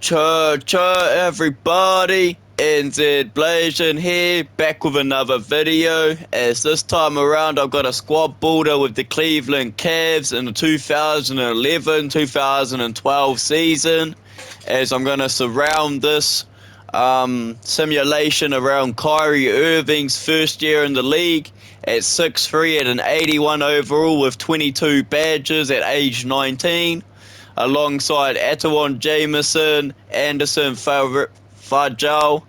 Cho everybody, NZ Blazing here, back with another video. As this time around I've got a squad builder with the Cleveland Cavs in the 2011-2012 season, as I'm going to surround this simulation around Kyrie Irving's first year in the league at 6'3" at an 81 overall with 22 badges at age 19. Alongside Atawan Jameson, Anderson Fajal,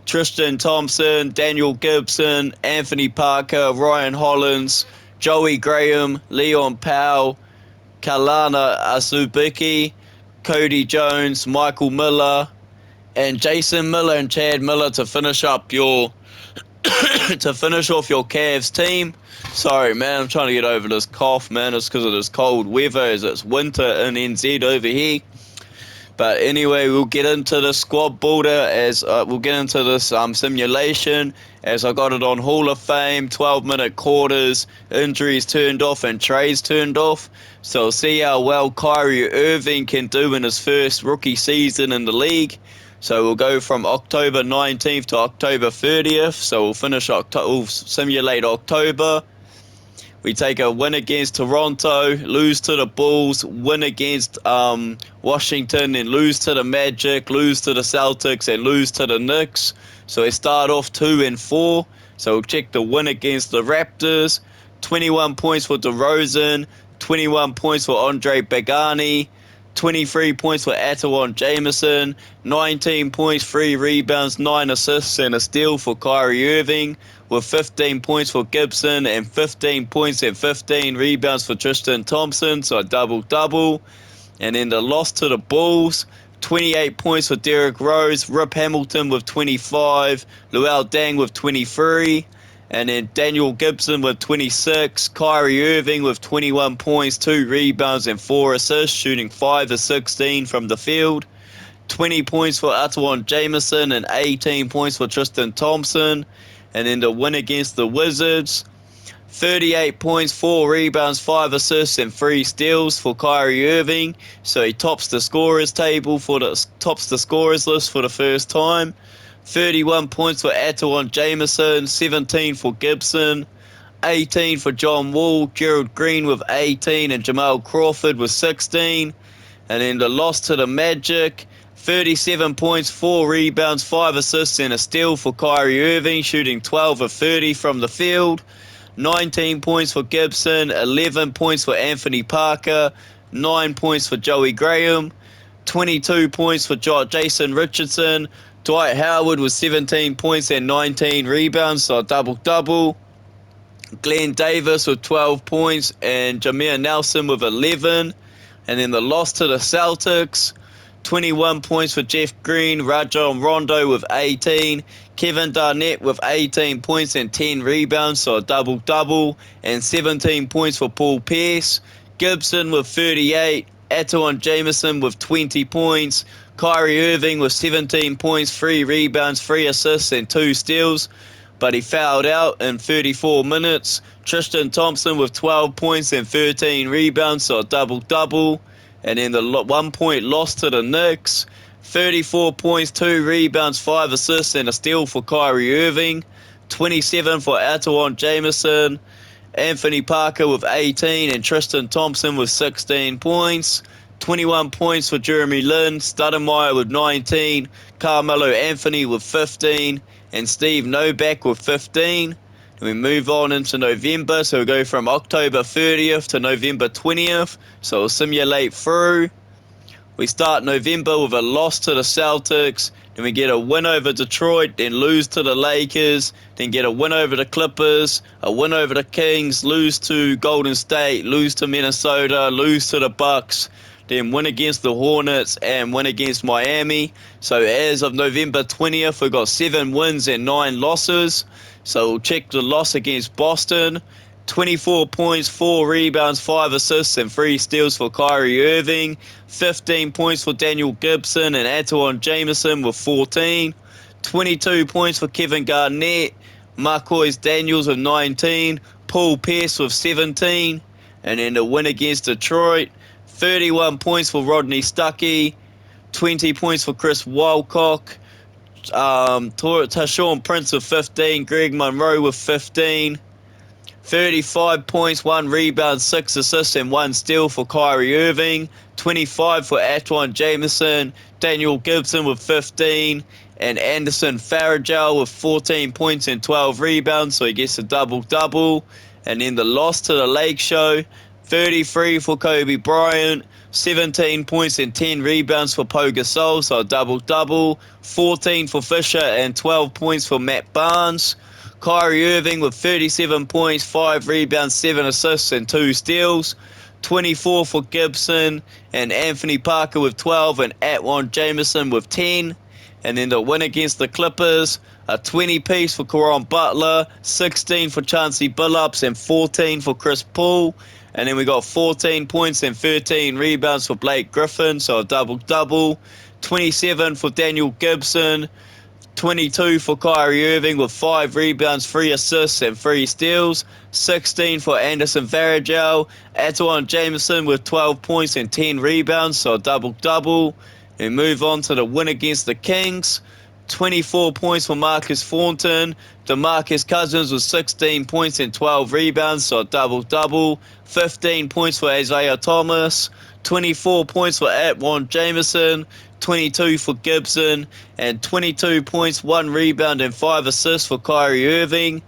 Tristan Thompson, Daniel Gibson, Anthony Parker, Ryan Hollins, Joey Graham, Leon Powell, Kalana Asubiki, Cody Jones, Michael Miller, and Jason Miller and Chad Miller to finish up your to finish off your Cavs team. Sorry, man, I'm trying to get over this cough, man. It's because of this cold weather, as it's winter in NZ over here. But anyway, we'll get into the squad builder, as we'll get into this simulation, as I got it on Hall of Fame, 12-minute quarters, injuries turned off and trades turned off. So we'll see how well Kyrie Irving can do in his first rookie season in the league. So we'll go from October 19th to October 30th. So we'll simulate October. We take a win against Toronto, lose to the Bulls, win against Washington, and lose to the Magic, lose to the Celtics, and lose to the Knicks. So we start off 2-4. So we'll check the win against the Raptors. 21 points for DeRozan, 21 points for Andre Bagani, 23 points for Atawan Jameson, 19 points, 3 rebounds, 9 assists, and a steal for Kyrie Irving, with 15 points for Gibson and 15 points and 15 rebounds for Tristan Thompson, so a double-double. And then the loss to the Bulls, 28 points for Derrick Rose, Rip Hamilton with 25, Luol Deng with 23, and then Daniel Gibson with 26, Kyrie Irving with 21 points, 2 rebounds and 4 assists, shooting 5 of 16 from the field. 20 points for Atawan Jameson and 18 points for Tristan Thompson. And then the win against the Wizards, 38 points, 4 rebounds, 5 assists and 3 steals for Kyrie Irving. So he tops the scorers list for the first time. 31 points for Atawan Jameson, 17 for Gibson, 18 for John Wall, Gerald Green with 18, and Jamal Crawford with 16. And then the loss to the Magic, 37 points, 4 rebounds, 5 assists, and a steal for Kyrie Irving, shooting 12 of 30 from the field. 19 points for Gibson, 11 points for Anthony Parker, 9 points for Joey Graham, 22 points for Jason Richardson. Dwight Howard with 17 points and 19 rebounds, so a double-double. Glenn Davis with 12 points and Jameer Nelson with 11. And then the loss to the Celtics, 21 points for Jeff Green, Rajon Rondo with 18, Kevin Garnett with 18 points and 10 rebounds, so a double-double, and 17 points for Paul Pierce. Gibson with 38, Atawan Jameson with 20 points, Kyrie Irving with 17 points, 3 rebounds, 3 assists, and 2 steals, but he fouled out in 34 minutes. Tristan Thompson with 12 points and 13 rebounds, so a double-double. And then the 1-point loss to the Knicks, 34 points, 2 rebounds, 5 assists, and a steal for Kyrie Irving. 27 for Atawan Jameson, Anthony Parker with 18, and Tristan Thompson with 16 points. 21 points for Jeremy Lin, Stoudemire with 19, Carmelo Anthony with 15, and Steve Novak with 15. And we move on into November, so we go from October 30th to November 20th, so we'll simulate through. We start November with a loss to the Celtics, then we get a win over Detroit, then lose to the Lakers, then get a win over the Clippers, a win over the Kings, lose to Golden State, lose to Minnesota, lose to the Bucks, then win against the Hornets and win against Miami. So as of November 20th, we've got 7 wins and 9 losses. So we'll check the loss against Boston. 24 points, 4 rebounds, 5 assists, and 3 steals for Kyrie Irving. 15 points for Daniel Gibson and Atawan Jameson with 14. 22 points for Kevin Garnett, Marquise Daniels with 19, Paul Pierce with 17. And then the win against Detroit, 31 points for Rodney Stuckey, 20 points for Chris Wilcock. Tashawn Prince with 15. Greg Monroe with 15. 35 points, 1 rebound, 6 assists, and 1 steal for Kyrie Irving. 25 for Atwan Jameson. Daniel Gibson with 15. And Anderson Faragel with 14 points and 12 rebounds, so he gets a double-double. And then the loss to the Lake Show, 33 for Kobe Bryant. 17 points and 10 rebounds for Pau Gasol, so a double-double. 14 for Fisher and 12 points for Matt Barnes. Kyrie Irving with 37 points, 5 rebounds, 7 assists, and 2 steals. 24 for Gibson and Anthony Parker with 12, and Atwan Jameson with 10. And then the win against the Clippers, a 20-piece for Caron Butler, 16 for Chauncey Billups, and 14 for Chris Paul. And then we got 14 points and 13 rebounds for Blake Griffin, so a double-double. 27 for Daniel Gibson. 22 for Kyrie Irving with 5 rebounds, 3 assists, and 3 steals. 16 for Anderson Varejao. Atwan Jameson with 12 points and 10 rebounds, so a double-double. And move on to the win against the Kings. 24 points for Marcus Thornton. DeMarcus Cousins with 16 points and 12 rebounds, so a double-double. 15 points for Isaiah Thomas. 24 points for Atwan Jameson. 22 for Gibson. And 22 points, 1 rebound, and 5 assists for Kyrie Irving.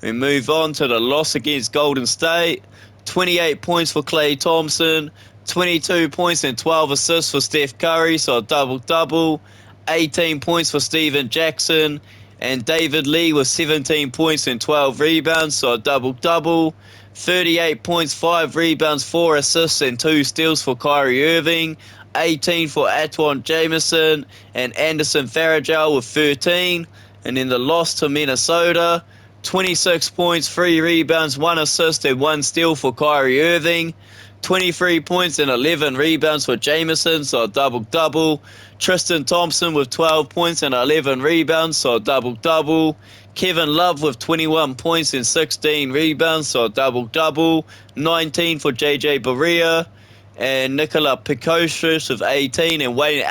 We move on to the loss against Golden State. 28 points for Klay Thompson. 22 points and 12 assists for Steph Curry, so a double-double. 18 points for Steven Jackson. And David Lee with 17 points and 12 rebounds, so a double-double. 38 points, 5 rebounds, 4 assists, and 2 steals for Kyrie Irving. 18 for Atwan Jameson and Anderson Varejao with 13. And in the loss to Minnesota, 26 points, 3 rebounds, 1 assist, and 1 steal for Kyrie Irving. 23 points and 11 rebounds for Jameson, so a double-double. Tristan Thompson with 12 points and 11 rebounds, so a double-double. Kevin Love with 21 points and 16 rebounds, so a double-double. 19 for JJ Barea. And Nikola Pikoshis with 18, and Wayne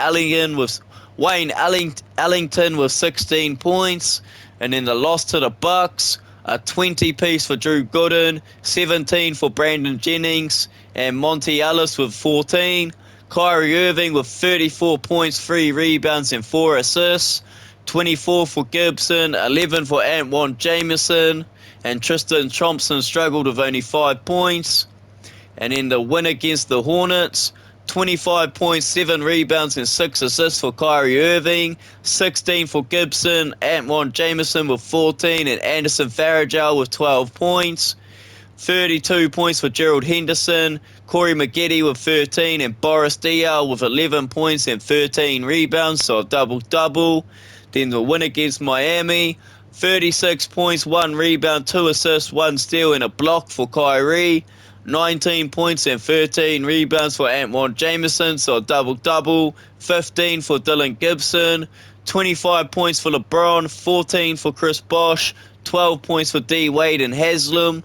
Ellington with 16 points. And in the loss to the Bucks, a 20-piece for Drew Gooden, 17 for Brandon Jennings, and Monty Ellis with 14. Kyrie Irving with 34 points, 3 rebounds, and 4 assists. 24 for Gibson, 11 for Atwan Jameson, and Tristan Thompson struggled with only 5 points. And in the win against the Hornets, 25 points, 7 rebounds, and 6 assists for Kyrie Irving. 16 for Gibson, Atwan Jameson with 14, and Anderson Varejao with 12 points. 32 points for Gerald Henderson, Corey Maggette with 13, and Boris Diaw with 11 points and 13 rebounds, so a double-double. Then the win against Miami, 36 points, 1 rebound, 2 assists, 1 steal, and a block for Kyrie. 19 points and 13 rebounds for Atwan Jameson, so a double-double. 15 for Dylan Gibson. 25 points for LeBron. 14 for Chris Bosh. 12 points for D. Wade and Haslam.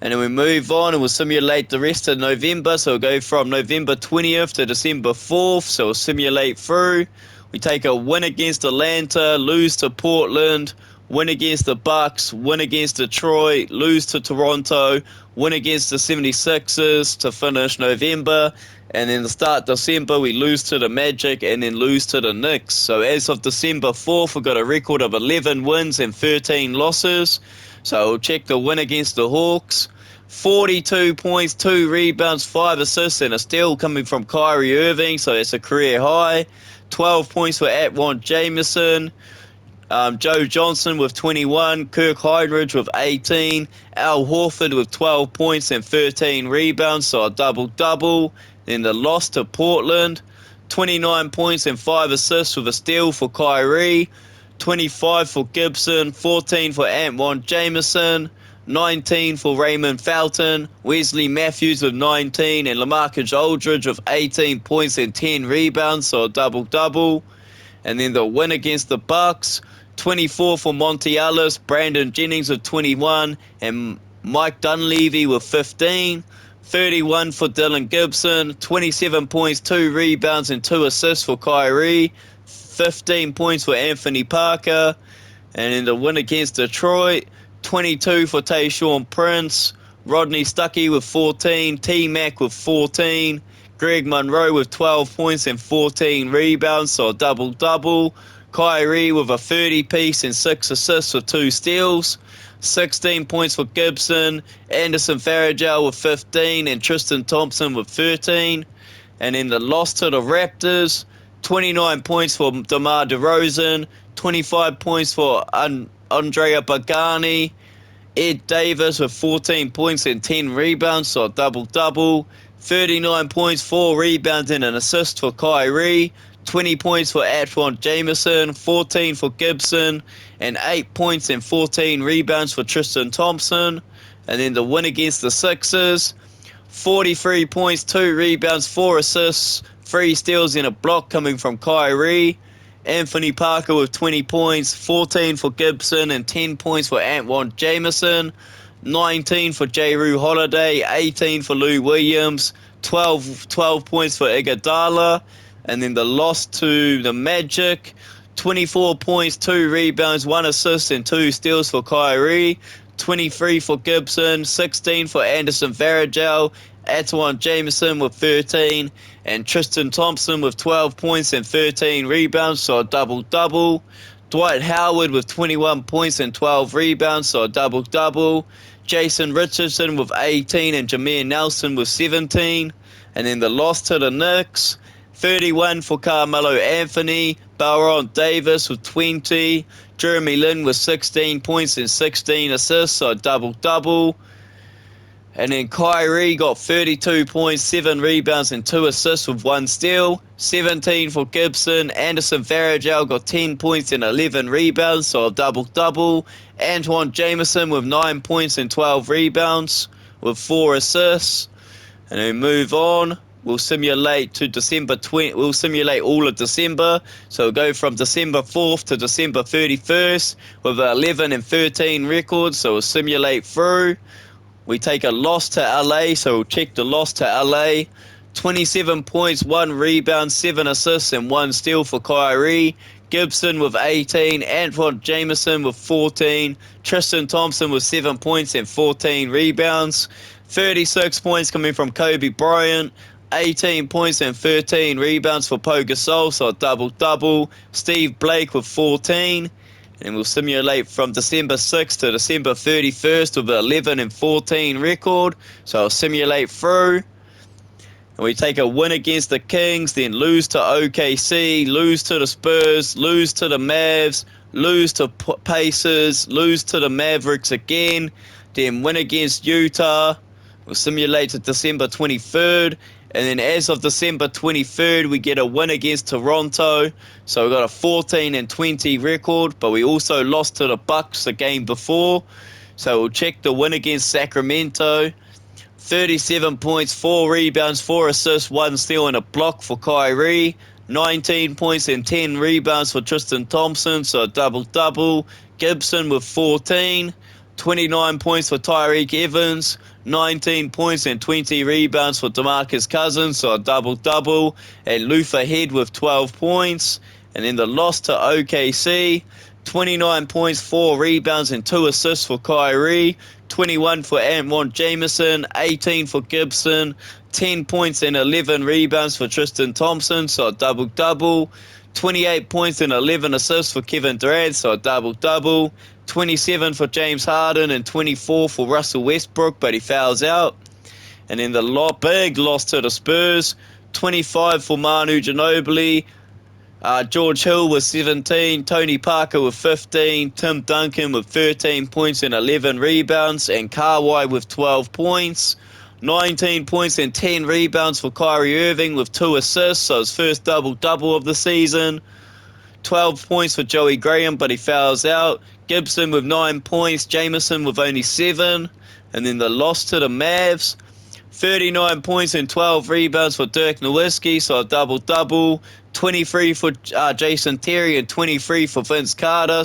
And then we move on and we'll simulate the rest of November. So we'll go from November 20th to December 4th. So we'll simulate through. We take a win against Atlanta, lose to Portland, win against the Bucks, win against Detroit, lose to Toronto, win against the 76ers to finish November, and then to start December we lose to the Magic and then lose to the Knicks. So as of December 4th, we've got a record of 11 wins and 13 losses. So we'll check the win against the Hawks. 42 points, 2 rebounds, 5 assists, and a steal coming from Kyrie Irving, so that's a career high. 12 points for Atwan Jameson. Joe Johnson with 21, Kirk Heinrich with 18, Al Horford with 12 points and 13 rebounds, so a double-double. Then the loss to Portland, 29 points and 5 assists with a steal for Kyrie, 25 for Gibson, 14 for Atwan Jameson, 19 for Raymond Felton, Wesley Matthews with 19, and LaMarcus Aldridge with 18 points and 10 rebounds, so a double-double. And then the win against the Bucks, 24 for Monty Ellis, Brandon Jennings with 21, and Mike Dunleavy with 15. 31 for Dylan Gibson, 27 points, 2 rebounds and 2 assists for Kyrie, 15 points for Anthony Parker, and in the win against Detroit, 22 for Tayshaun Prince, Rodney Stuckey with 14, T-Mac with 14, Greg Monroe with 12 points and 14 rebounds, so a double-double. Kyrie with a 30-piece and 6 assists with 2 steals. 16 points for Gibson, Anderson Varejao with 15, and Tristan Thompson with 13. And in the loss to the Raptors, 29 points for DeMar DeRozan, 25 points for Andrea Bagani, Ed Davis with 14 points and 10 rebounds, so a double-double. 39 points, 4 rebounds and an assist for Kyrie. 20 points for Antoine Jameson, 14 for Gibson, and 8 points and 14 rebounds for Tristan Thompson. And then the win against the Sixers, 43 points, 2 rebounds, 4 assists, 3 steals and a block coming from Kyrie. Anthony Parker with 20 points, 14 for Gibson, and 10 points for Antoine Jameson. 19 for Jrue Holiday, 18 for Lou Williams, 12 points for Iguodala. And then the loss to the Magic, 24 points, 2 rebounds, 1 assist and 2 steals for Kyrie. 23 for Gibson, 16 for Anderson Varejao, Antoine Jameson with 13, and Tristan Thompson with 12 points and 13 rebounds, so a double-double. Dwight Howard with 21 points and 12 rebounds, so a double-double. Jason Richardson with 18 and Jameer Nelson with 17. And then the loss to the Knicks, 31 for Carmelo Anthony, Baron Davis with 20, Jeremy Lin with 16 points and 16 assists, so a double-double. And then Kyrie got 32 points, 7 rebounds and 2 assists with 1 steal. 17 for Gibson. Anderson Varejao got 10 points and 11 rebounds, so a double-double. Antoine Jameson with 9 points and 12 rebounds with 4 assists. And then move on. We'll simulate to December 20. We'll simulate all of December. So we'll go from December 4th to December 31st with 11 and 13 records. So we'll simulate through. We take a loss to LA, so we'll check the loss to LA. 27 points, 1 rebound, 7 assists, and 1 steal for Kyrie. Gibson with 18, Antoine Jameson with 14, Tristan Thompson with 7 points and 14 rebounds. 36 points coming from Kobe Bryant. 18 points and 13 rebounds for Pau Gasol, so a double-double. Steve Blake with 14. And we'll simulate from December 6th to December 31st with an 11 and 14 record. So I'll simulate through. And we take a win against the Kings, then lose to OKC, lose to the Spurs, lose to the Mavs, lose to Pacers, lose to the Mavericks again, then win against Utah. We'll simulate to December 23rd. And then as of December 23rd, we get a win against Toronto. So we got a 14 and 20 record, but we also lost to the Bucks the game before. So we'll check the win against Sacramento. 37 points, 4 rebounds, 4 assists, 1 steal and a block for Kyrie. 19 points and 10 rebounds for Tristan Thompson, so a double-double. Gibson with 14. 29 points for Tyreek Evans, 19 points and 20 rebounds for DeMarcus Cousins, so a double-double, and Luther Head with 12 points. And then the loss to OKC, 29 points, 4 rebounds and 2 assists for Kyrie, 21 for Antoine Jameson, 18 for Gibson, 10 points and 11 rebounds for Tristan Thompson, so a double-double. 28 points and 11 assists for Kevin Durant, so a double-double. 27 for James Harden and 24 for Russell Westbrook, but he fouls out. And then the big loss to the Spurs, 25 for Manu Ginobili, George Hill with 17, Tony Parker with 15, Tim Duncan with 13 points and 11 rebounds, and Kawhi with 12 points. 19 points and 10 rebounds for Kyrie Irving with 2 assists, so his first double-double of the season. 12 points for Joey Graham, but he fouls out. Gibson with 9 points, Jameson with only 7. And then the loss to the Mavs, 39 points and 12 rebounds for Dirk Nowitzki, so a double-double. 23 for Jason Terry and 23 for Vince Carter,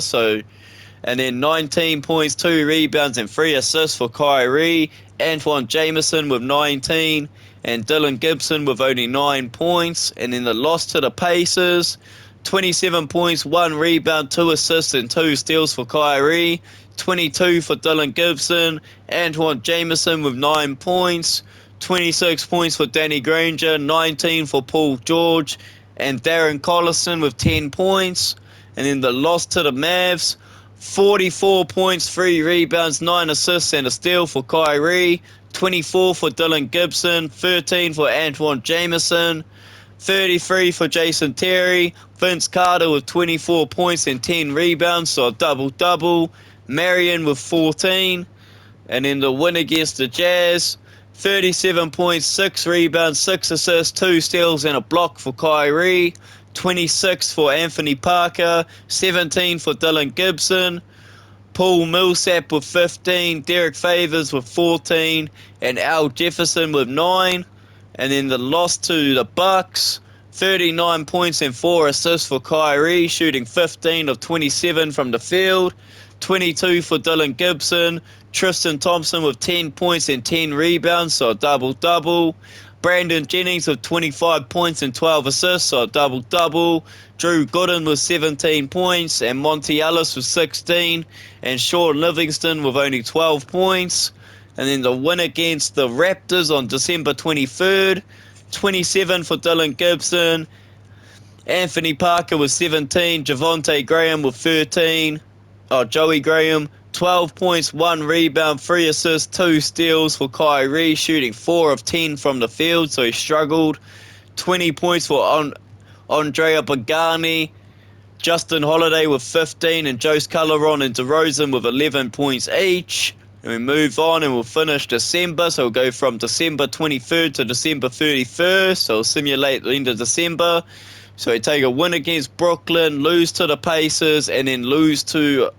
and then 19 points, 2 rebounds and 3 assists for Kyrie. Antoine Jameson with 19, and Dylan Gibson with only 9 points. And then the loss to the Pacers, 27 points, 1 rebound, 2 assists, and 2 steals for Kyrie. 22 for Dylan Gibson. Antoine Jameson with 9 points. 26 points for Danny Granger. 19 for Paul George. And Darren Collison with 10 points. And then the loss to the Mavs, 44 points, 3 rebounds, 9 assists, and a steal for Kyrie. 24 for Dylan Gibson. 13 for Antoine Jameson. 33 for Jason Terry. Vince Carter with 24 points and 10 rebounds, so a double-double. Marion with 14. And in the win against the Jazz, 37 points, 6 rebounds, 6 assists, 2 steals, and a block for Kyrie. 26 for Anthony Parker. 17 for Dylan Gibson. Paul Millsap with 15. Derek Favors with 14. And Al Jefferson with 9. And then the loss to the Bucks, 39 points and 4 assists for Kyrie, shooting 15 of 27 from the field. 22 for Dylan Gibson. Tristan Thompson with 10 points and 10 rebounds, so a double-double. Brandon Jennings with 25 points and 12 assists, so a double-double. Drew Gooden with 17 points, and Monty Ellis with 16, and Sean Livingston with only 12 points. And then the win against the Raptors on December 23rd, 27 for Dylan Gibson. Anthony Parker with 17, Javonte Graham with 13. Joey Graham, 12 points, 1 rebound, 3 assists, 2 steals for Kyrie, shooting 4 of 10 from the field, so he struggled. 20 points for Andrea Pagani. Justin Holiday with 15, and Jose Caleron and DeRozan with 11 points each. And we move on and we'll finish December, so we'll go from December 23rd to December 31st, so we'll simulate the end of December. So we take a win against Brooklyn, lose to the Pacers, and then lose to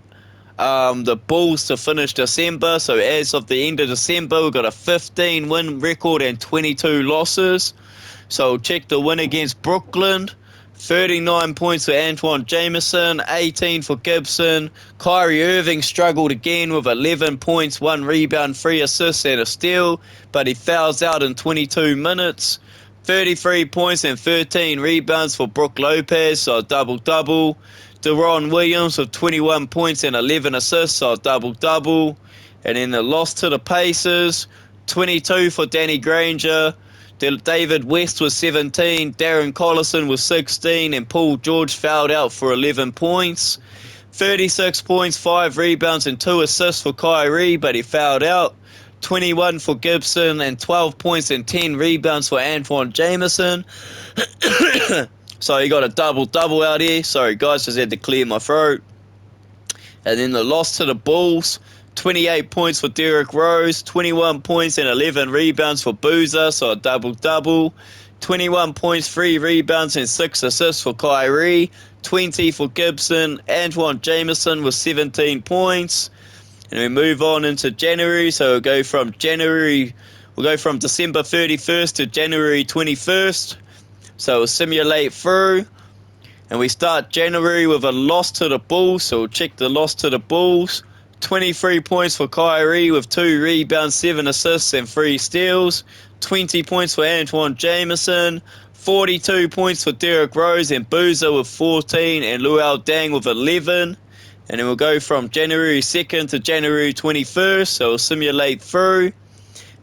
the Bulls to finish December. So as of the end of December, we've got a 15-win record and 22 losses. So check the win against Brooklyn. 39 points for Antoine Jameson, 18 for Gibson. Kyrie Irving struggled again with 11 points, 1 rebound, 3 assists, and a steal, but he fouls out in 22 minutes. 33 points and 13 rebounds for Brook Lopez, so a double-double. Deron Williams with 21 points and 11 assists, so a double-double. And in the loss to the Pacers, 22 for Danny Granger. David West was 17, Darren Collison was 16, and Paul George fouled out for 11 points. 36 points, 5 rebounds, and 2 assists for Kyrie, but he fouled out. 21 for Gibson, and 12 points and 10 rebounds for Antoine Jameson. So he got a double-double out here. Sorry, guys, just had to clear my throat. And then the loss to the Bulls, 28 points for Derrick Rose, 21 points and 11 rebounds for Boozer, so a double-double. 21 points, 3 rebounds, and 6 assists for Kyrie. 20 for Gibson. Antoine Jameson with 17 points. And we move on into January, so we'll go from December 31st to January 21st. So we'll simulate through. And we start January with a loss to the Bulls, so we'll check the loss to the Bulls. 23 points for Kyrie with 2 rebounds, 7 assists, and 3 steals. 20 points for Antoine Jameson. 42 points for Derrick Rose and Boozer with 14, and Luol Deng with 11. And then we'll go from January 2nd to January 21st, so we'll simulate through.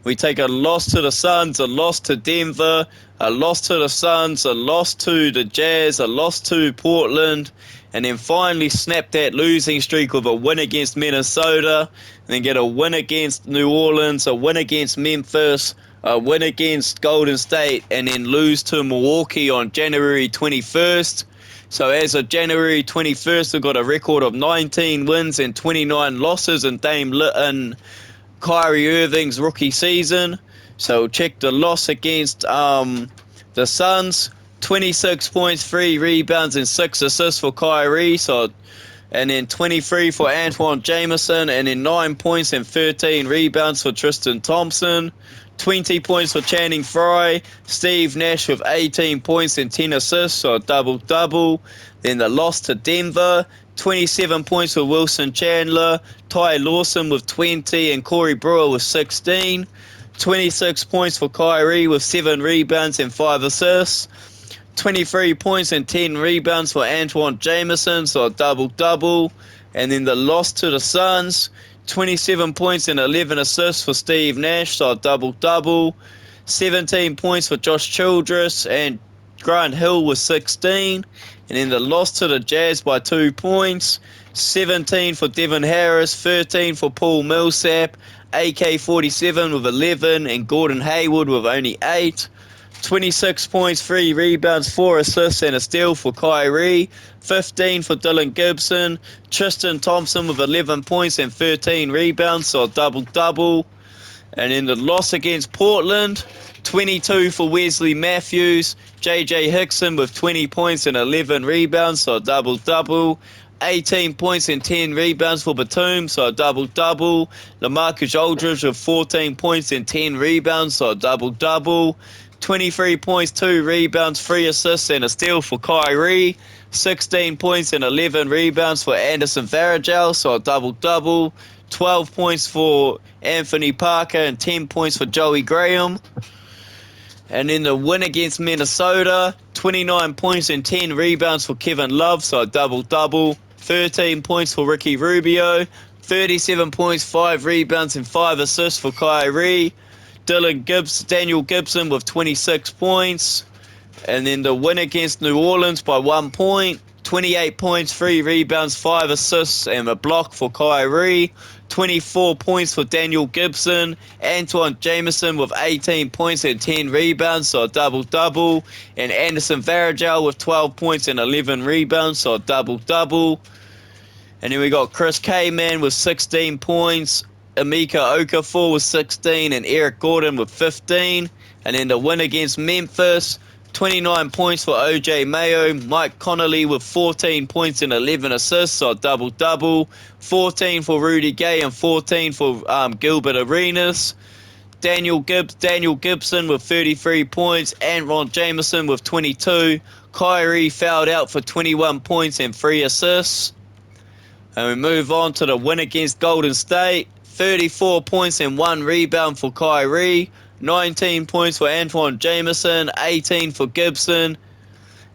We take a loss to the Suns, a loss to Denver, a loss to the Suns, a loss to the Jazz, a loss to Portland, and then finally snap that losing streak with a win against Minnesota, and then get a win against New Orleans, a win against Memphis, a win against Golden State, and then lose to Milwaukee on January 21st. So as of January 21st, we've got a record of 19 wins and 29 losses in Kyrie Irving's rookie season. So check the loss against the Suns. 26 points, 3 rebounds, and 6 assists for Kyrie. And then 23 for Antoine Jameson, and then 9 points and 13 rebounds for Tristan Thompson. 20 points for Channing Frye. Steve Nash with 18 points and 10 assists, so a double-double. Then the loss to Denver. 27 points for Wilson Chandler, Ty Lawson with 20, and Corey Brewer with 16. 26 points for Kyrie with 7 rebounds and 5 assists. 23 points and 10 rebounds for Antoine Jameson, so a double-double. And then the loss to the Suns, 27 points and 11 assists for Steve Nash, so a double-double. 17 points for Josh Childress, and Grant Hill with 16. And then the loss to the Jazz by 2 points, 17 for Devin Harris, 13 for Paul Millsap, AK-47 with 11, and Gordon Hayward with only 8. 26 points, 3 rebounds, 4 assists, and a steal for Kyrie. 15 for Dylan Gibson. Tristan Thompson with 11 points and 13 rebounds, so a double-double. And in the loss against Portland, 22 for Wesley Matthews. J.J. Hickson with 20 points and 11 rebounds, so a double-double. 18 points and 10 rebounds for Batum, so a double-double. LaMarcus Aldridge with 14 points and 10 rebounds, so a double-double. 23 points, 2 rebounds, 3 assists, and a steal for Kyrie. 16 points and 11 rebounds for Anderson Varejao, so a double-double. 12 points for Anthony Parker and 10 points for Joey Graham. And in the win against Minnesota, 29 points and 10 rebounds for Kevin Love, so a double-double. 13 points for Ricky Rubio. 37 points, 5 rebounds, and 5 assists for Kyrie. Daniel Gibson with 26 points. And then the win against New Orleans by 1 point. 28 points, 3 rebounds, 5 assists, and a block for Kyrie. 24 points for Daniel Gibson. Antoine Jameson with 18 points and 10 rebounds, so a double-double. And Anderson Varejao with 12 points and 11 rebounds, so a double-double. And then we got Chris Kaman with 16 points. Emeka Okafor with 16, and Eric Gordon with 15. And then the win against Memphis, 29 points for OJ Mayo. Mike Conley with 14 points and 11 assists, so a double-double. 14 for Rudy Gay and 14 for Gilbert Arenas. Daniel Gibson with 33 points. Ron Jameson with 22. Kyrie fouled out for 21 points and 3 assists. And we move on to the win against Golden State. 34 points and 1 rebound for Kyrie. 19 points for Antoine Jameson. 18 for Gibson.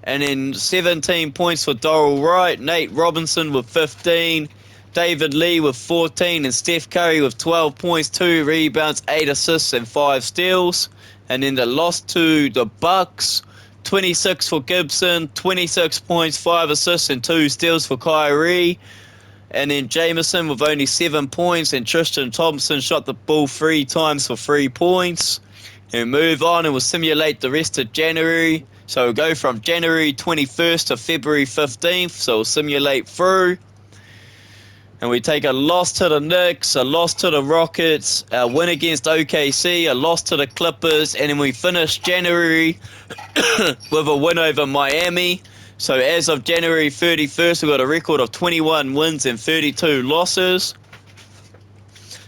And then 17 points for Doral Wright. Nate Robinson with 15. David Lee with 14. And Steph Curry with 12 points, 2 rebounds, 8 assists, and 5 steals. And then the loss to the Bucks. 26 for Gibson. 26 points, 5 assists, and 2 steals for Kyrie. And then Jameson with only 7 points, and Tristan Thompson shot the ball 3 times for 3 points. And we move on and we'll simulate the rest of January. So we'll go from January 21st to February 15th. So we'll simulate through. And we take a loss to the Knicks, a loss to the Rockets, a win against OKC, a loss to the Clippers, and then we finish January with a win over Miami. So as of January 31st, we've got a record of 21 wins and 32 losses.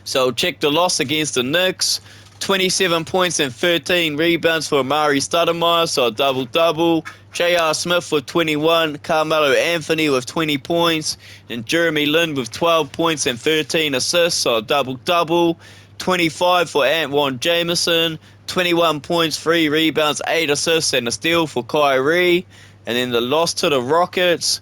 So check the loss against the Knicks. 27 points and 13 rebounds for Amari Stoudemire, so a double-double. J.R. Smith with 21, Carmelo Anthony with 20 points, and Jeremy Lin with 12 points and 13 assists, so a double-double. 25 for Antoine Jameson, 21 points, 3 rebounds, 8 assists, and a steal for Kyrie. And then the loss to the Rockets,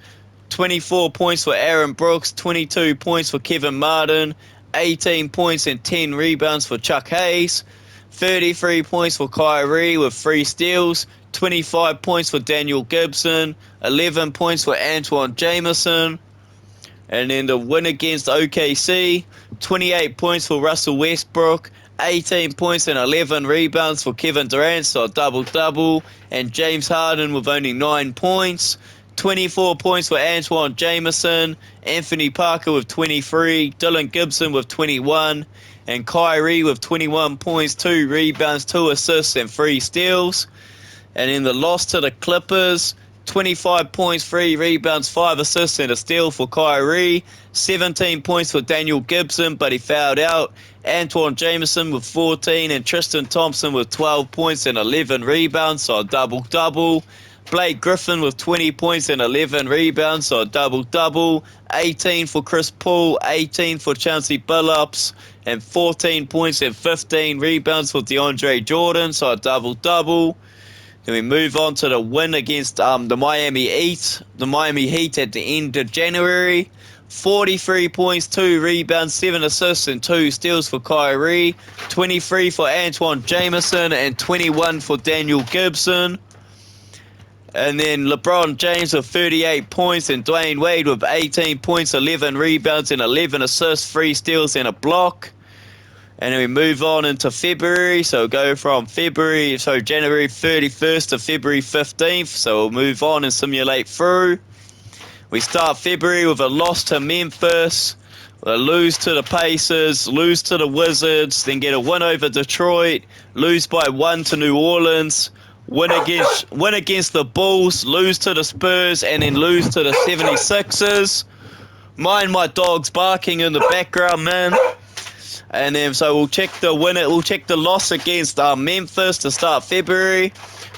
24 points for Aaron Brooks, 22 points for Kevin Martin, 18 points and 10 rebounds for Chuck Hayes, 33 points for Kyrie with 3 steals, 25 points for Daniel Gibson, 11 points for Antoine Jameson. And then the win against OKC, 28 points for Russell Westbrook, 18 points and 11 rebounds for Kevin Durant, so a double-double. And James Harden with only 9 points. 24 points for Antoine Jameson. Anthony Parker with 23. Dylan Gibson with 21. And Kyrie with 21 points, 2 rebounds, 2 assists, and 3 steals. And in the loss to the Clippers, 25 points, 3 rebounds, 5 assists, and a steal for Kyrie. 17 points for Daniel Gibson, but he fouled out. Antoine Jameson with 14, and Tristan Thompson with 12 points and 11 rebounds, so a double-double. Blake Griffin with 20 points and 11 rebounds, so a double-double. 18 for Chris Paul, 18 for Chauncey Billups, and 14 points and 15 rebounds for DeAndre Jordan, so a double-double. Then we move on to the win against the Miami Heat. The Miami Heat at the end of January. 43 points, 2 rebounds, 7 assists, and 2 steals for Kyrie. 23 for Antoine Jameson, and 21 for Daniel Gibson. And then LeBron James with 38 points, and Dwayne Wade with 18 points, 11 rebounds, and 11 assists, 3 steals, and a block. And then we move on into February. So go from January 31st to February 15th. So we'll move on and simulate through. We start February with a loss to Memphis, a lose to the Pacers, lose to the Wizards, then get a win over Detroit, lose by 1 to New Orleans, win against the Bulls, lose to the Spurs, and then lose to the 76ers. Mind my dogs barking in the background, man. And then so we'll check the loss against Memphis to start February.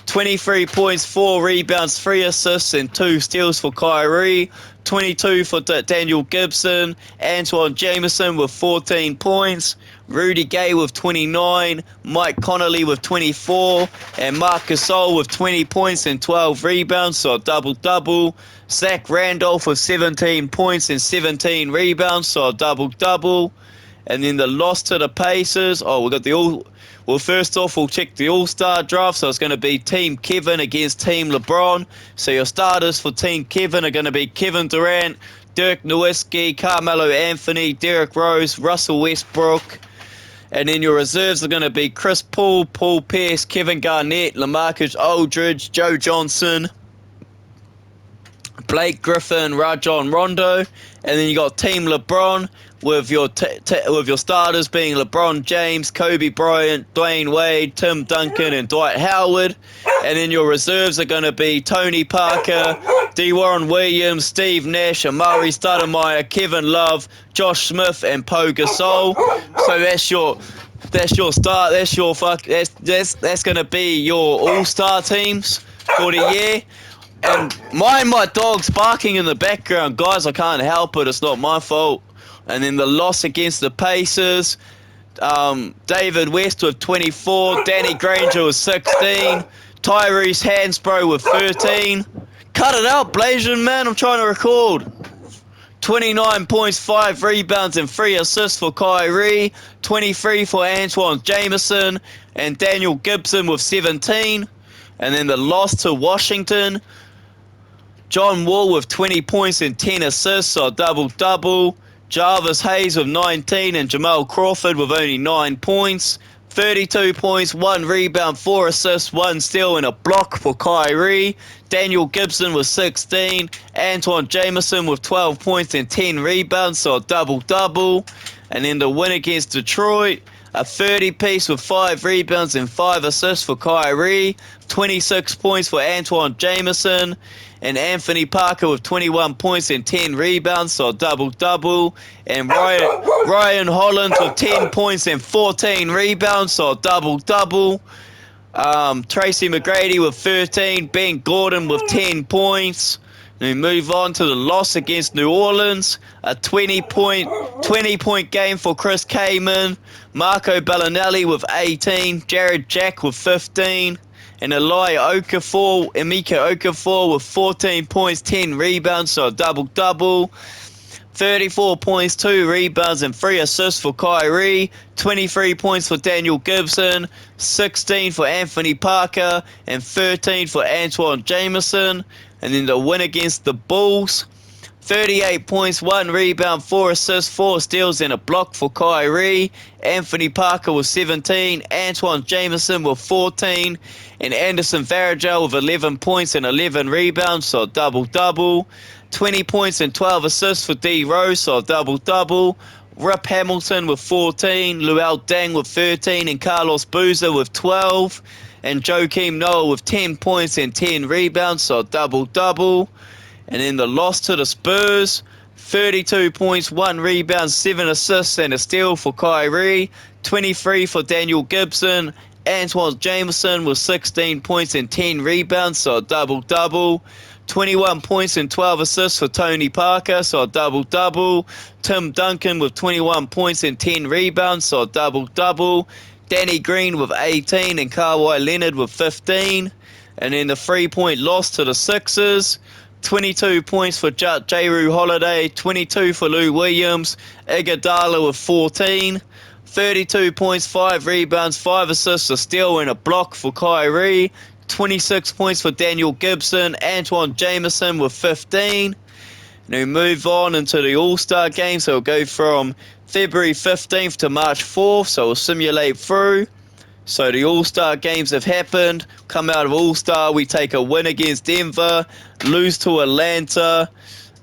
23 points, 4 rebounds, 3 assists, and 2 steals for Kyrie. 22 for Daniel Gibson. Antoine Jameson with 14 points. Rudy Gay with 29. Mike Conley with 24. And Marc Gasol with 20 points and 12 rebounds, so a double-double. Zach Randolph with 17 points and 17 rebounds, so a double-double. And then the loss to the Pacers. First off, we'll check the All-Star draft. So it's going to be Team Kevin against Team LeBron. So your starters for Team Kevin are going to be Kevin Durant, Dirk Nowitzki, Carmelo Anthony, Derrick Rose, Russell Westbrook. And then your reserves are going to be Chris Paul, Paul Pierce, Kevin Garnett, LaMarcus Aldridge, Joe Johnson, Blake Griffin, Rajon Rondo. And then you got Team LeBron with your starters being LeBron James, Kobe Bryant, Dwayne Wade, Tim Duncan, and Dwight Howard. And then your reserves are going to be Tony Parker, D. Warren Williams, Steve Nash, Amari Stoudemire, Kevin Love, Josh Smith, and Pau Gasol. So that's going to be your all-star teams for the year. And mind my dogs barking in the background, guys. I can't help it. It's not my fault. And then the loss against the Pacers, David West with 24, Danny Granger with 16, Tyrese Hansbrough with 13. Cut it out, Blasian, man. I'm trying to record. 29 points, 5 rebounds, and 3 assists for Kyrie. 23 for Antoine Jameson and Daniel Gibson with 17. And then the loss to Washington, John Wall with 20 points and 10 assists, so a double-double. Jarvis Hayes with 19 and Jamal Crawford with only 9 points. 32 points, 1 rebound, 4 assists, 1 steal, and a block for Kyrie. Daniel Gibson with 16. Antoine Jameson with 12 points and 10 rebounds, so a double-double. And then the win against Detroit, a 30-piece with 5 rebounds and 5 assists for Kyrie. 26 points for Antoine Jameson. And Anthony Parker with 21 points and 10 rebounds, so a double-double. And Ryan Hollins with 10 points and 14 rebounds, so a double-double. Tracy McGrady with 13. Ben Gordon with 10 points. And we move on to the loss against New Orleans. A 20-point game for Chris Kaman. Marco Bellinelli with 18. Jared Jack with 15. And Emeka Okafor with 14 points, 10 rebounds, so a double-double. 34 points, 2 rebounds, and 3 assists for Kyrie. 23 points for Daniel Gibson. 16 for Anthony Parker. And 13 for Antoine Jameson. And then the win against the Bulls. 38 points, 1 rebound, 4 assists, 4 steals, and a block for Kyrie. Anthony Parker with 17, Antoine Jameson with 14, and Anderson Varejao with 11 points and 11 rebounds, so a double-double. 20 points and 12 assists for D. Rose, so a double-double. Rip Hamilton with 14, Luol Deng with 13, and Carlos Boozer with 12, and Joakim Noah with 10 points and 10 rebounds, so a double-double. And then the loss to the Spurs, 32 points, 1 rebound, 7 assists, and a steal for Kyrie. 23 for Daniel Gibson, Antoine Jameson with 16 points and 10 rebounds, so a double-double. 21 points and 12 assists for Tony Parker, so a double-double. Tim Duncan with 21 points and 10 rebounds, so a double-double. Danny Green with 18 and Kawhi Leonard with 15. And then the 3-point loss to the Sixers. 22 points for Jrue Holiday, 22 for Lou Williams. Iguodala with 14. 32 points, 5 rebounds, 5 assists, a steal and a block for Kyrie. 26 points for Daniel Gibson. Antoine Jameson with 15. And we move on into the All-Star game. So we'll go from February 15th to March 4th. So we'll simulate through. So the All-Star games have happened. Come out of All-Star, we take a win against Denver, lose to Atlanta,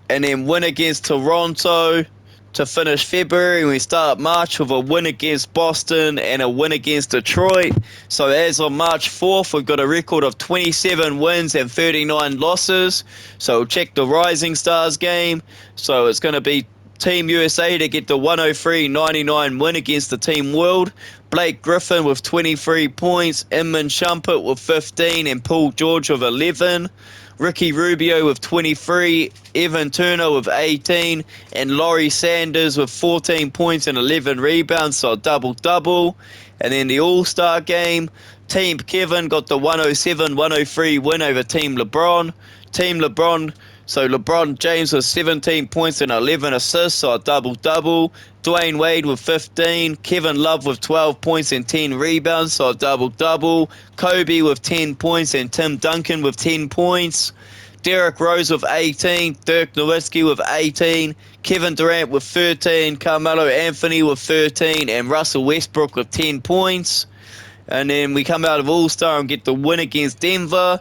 and then win against Toronto to finish February. We start March with a win against Boston and a win against Detroit. So as of March 4th, we've got a record of 27 wins and 39 losses. So we'll check the Rising Stars game. So it's going to be Team USA to get the 103-99 win against the Team World. Blake Griffin with 23 points, Inman Shumpert with 15, and Paul George with 11. Ricky Rubio with 23, Evan Turner with 18, and Laurie Sanders with 14 points and 11 rebounds, so a double-double. And then the All-Star game, Team Kevin got the 107-103 win over Team LeBron. Team LeBron, so LeBron James with 17 points and 11 assists, so a double-double. Dwayne Wade with 15, Kevin Love with 12 points and 10 rebounds, so a double-double. Kobe with 10 points and Tim Duncan with 10 points. Derrick Rose with 18, Dirk Nowitzki with 18, Kevin Durant with 13, Carmelo Anthony with 13, and Russell Westbrook with 10 points. And then we come out of All-Star and get the win against Denver.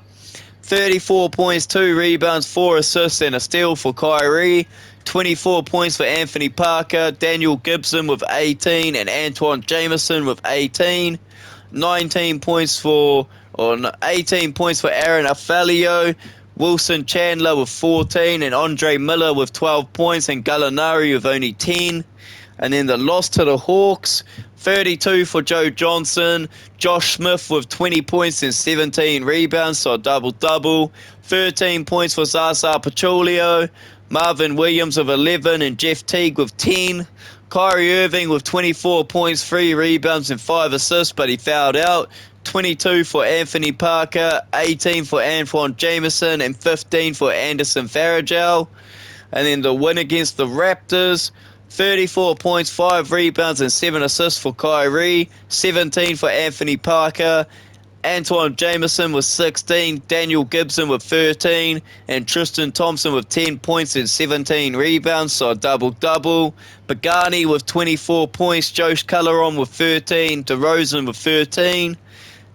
34 points, 2 rebounds, 4 assists, and a steal for Kyrie. 24 points for Anthony Parker, Daniel Gibson with 18, and Antoine Jameson with 18. 18 points for Aaron Afalio. Wilson Chandler with 14, and Andre Miller with 12 points, and Gallinari with only 10. And then the loss to the Hawks, 32 for Joe Johnson. Josh Smith with 20 points and 17 rebounds, so a double-double. 13 points for Zaza Pachulia. Marvin Williams with 11, and Jeff Teague with 10. Kyrie Irving with 24 points, 3 rebounds, and 5 assists, but he fouled out. 22 for Anthony Parker, 18 for Antoine Jameson, and 15 for Anderson Varejao. And then the win against the Raptors, 34 points, 5 rebounds, and 7 assists for Kyrie, 17 for Anthony Parker, Antoine Jameson with 16, Daniel Gibson with 13, and Tristan Thompson with 10 points and 17 rebounds, so a double-double. Pagani with 24 points, Josh Culleron with 13, DeRozan with 13.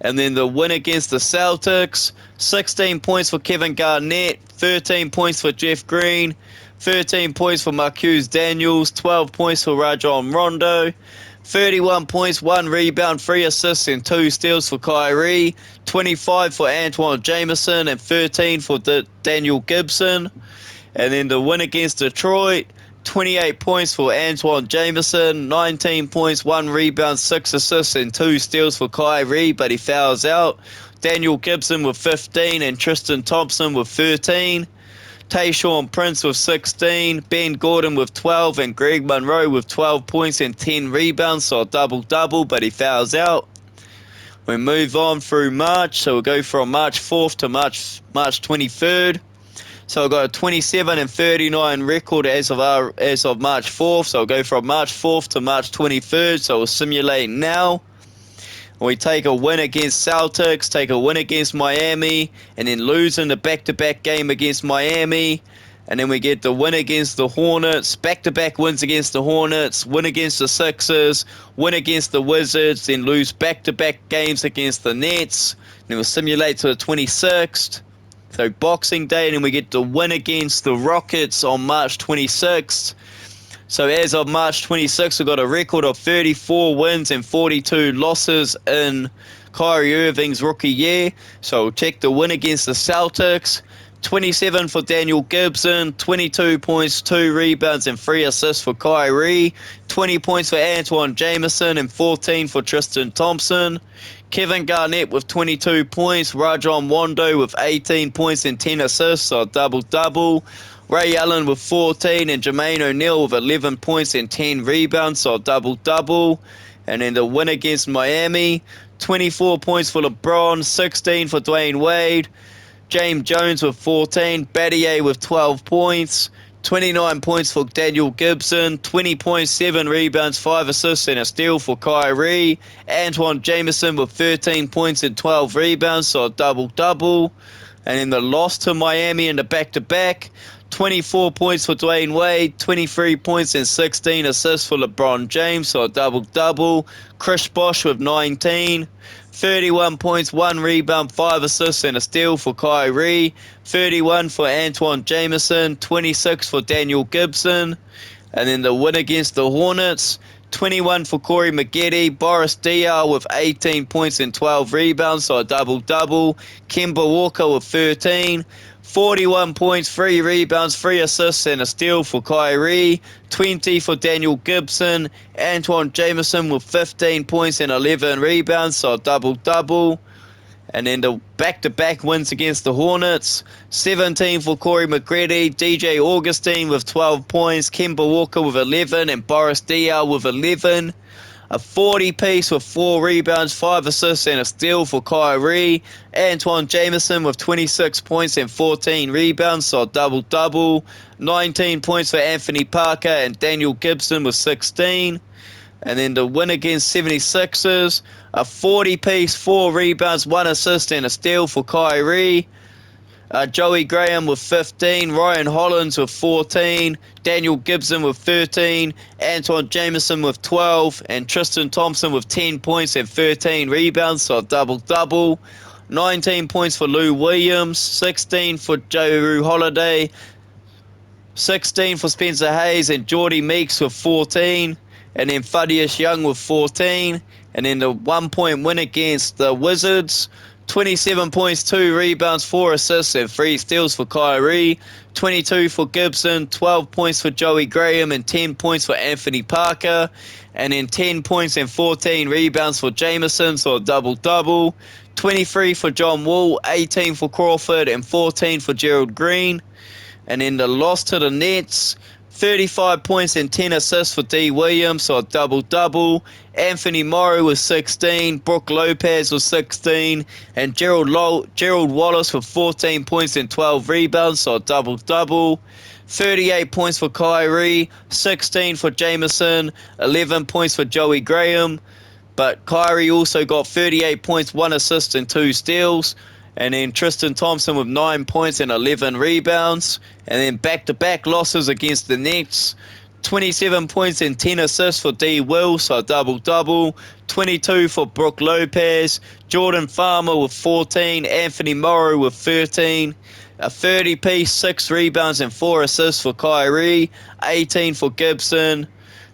And then the win against the Celtics, 16 points for Kevin Garnett, 13 points for Jeff Green, 13 points for Marcus Daniels, 12 points for Rajon Rondo, 31 points, 1 rebound, 3 assists, and 2 steals for Kyrie, 25 for Antoine Jameson, and 13 for Daniel Gibson. And then the win against Detroit, 28 points for Antoine Jameson, 19 points, 1 rebound, 6 assists, and 2 steals for Kyrie, but he fouls out. Daniel Gibson with 15, and Tristan Thompson with 13. Tayshaun Prince with 16, Ben Gordon with 12, and Greg Monroe with 12 points and 10 rebounds, so a double-double, but he fouls out. We move on through March, so we'll go from March 4th to March 23rd. So I've got a 27 and 39 record as of March 4th, so I'll go from March 4th to March 23rd, so we'll simulate now. We take a win against Celtics, take a win against Miami, and then lose in the back-to-back game against Miami. And then we get the win against the Hornets, back-to-back wins against the Hornets, win against the Sixers, win against the Wizards, then lose back-to-back games against the Nets. Then we'll simulate to the 26th. So Boxing Day, and then we get the win against the Rockets on March 26th. So as of March 26th, we've got a record of 34 wins and 42 losses in Kyrie Irving's rookie year. So we'll check the win against the Celtics. 27 for Daniel Gibson, 22 points, 2 rebounds and 3 assists for Kyrie, 20 points for Antoine Jameson and 14 for Tristan Thompson. Kevin Garnett with 22 points, Rajon Rondo with 18 points and 10 assists, so a double-double. Ray Allen with 14 and Jermaine O'Neal with 11 points and 10 rebounds, so a double-double. And then the win against Miami, 24 points for LeBron, 16 for Dwayne Wade, James Jones with 14, Battier with 12 points, 29 points for Daniel Gibson, 20 points, 7 rebounds, 5 assists and a steal for Kyrie, Antoine Jameson with 13 points and 12 rebounds, so a double-double. And in the loss to Miami in the back-to-back, 24 points for Dwayne Wade, 23 points and 16 assists for LeBron James, so a double-double. Chris Bosh with 19, 31 points, 1 rebound, 5 assists and a steal for Kyrie, 31 for Antoine Jameson, 26 for Daniel Gibson. And then the win against the Hornets, 21 for Corey Maggette, Boris Diaw with 18 points and 12 rebounds, so a double-double. Kemba Walker with 13, 41 points, 3 rebounds, 3 assists and a steal for Kyrie, 20 for Daniel Gibson, Antoine Jameson with 15 points and 11 rebounds, so a double-double. And then the back-to-back wins against the Hornets, 17 for Corey Maggette, DJ Augustine with 12 points, Kemba Walker with 11 and Boris Diaw with 11. A 40-piece with 4 rebounds, 5 assists and a steal for Kyrie. Antoine Jameson with 26 points and 14 rebounds, so a double-double. 19 points for Anthony Parker and Daniel Gibson with 16. And then the win against 76ers, a 40-piece, 4 rebounds, 1 assist and a steal for Kyrie. Joey Graham with 15, Ryan Hollins with 14, Daniel Gibson with 13, Antoine Jameson with 12, and Tristan Thompson with 10 points and 13 rebounds, so a double-double. 19 points for Lou Williams, 16 for Jrue Holiday, 16 for Spencer Hayes and Jordy Meeks with 14, and then Thaddeus Young with 14, and then the 1-point win against the Wizards, 27 points, 2 rebounds, 4 assists and 3 steals for Kyrie, 22 for Gibson, 12 points for Joey Graham and 10 points for Anthony Parker, and then 10 points and 14 rebounds for Jameson, so a double-double, 23 for John Wall, 18 for Crawford and 14 for Gerald Green. And then the loss to the Nets, 35 points and 10 assists for D. Williams, so a double-double. Anthony Morrow was 16, Brook Lopez was 16, and Gerald Wallace with 14 points and 12 rebounds, so a double-double. 38 points for Kyrie, 16 for Jameson, 11 points for Joey Graham, but Kyrie also got 38 points, 1 assist and 2 steals. And then Tristan Thompson with 9 points and 11 rebounds. And then back-to-back losses against the Nets. 27 points and 10 assists for D. Will, so a double-double. 22 for Brook Lopez. Jordan Farmer with 14. Anthony Morrow with 13. A 30-piece, 6 rebounds and 4 assists for Kyrie. 18 for Gibson.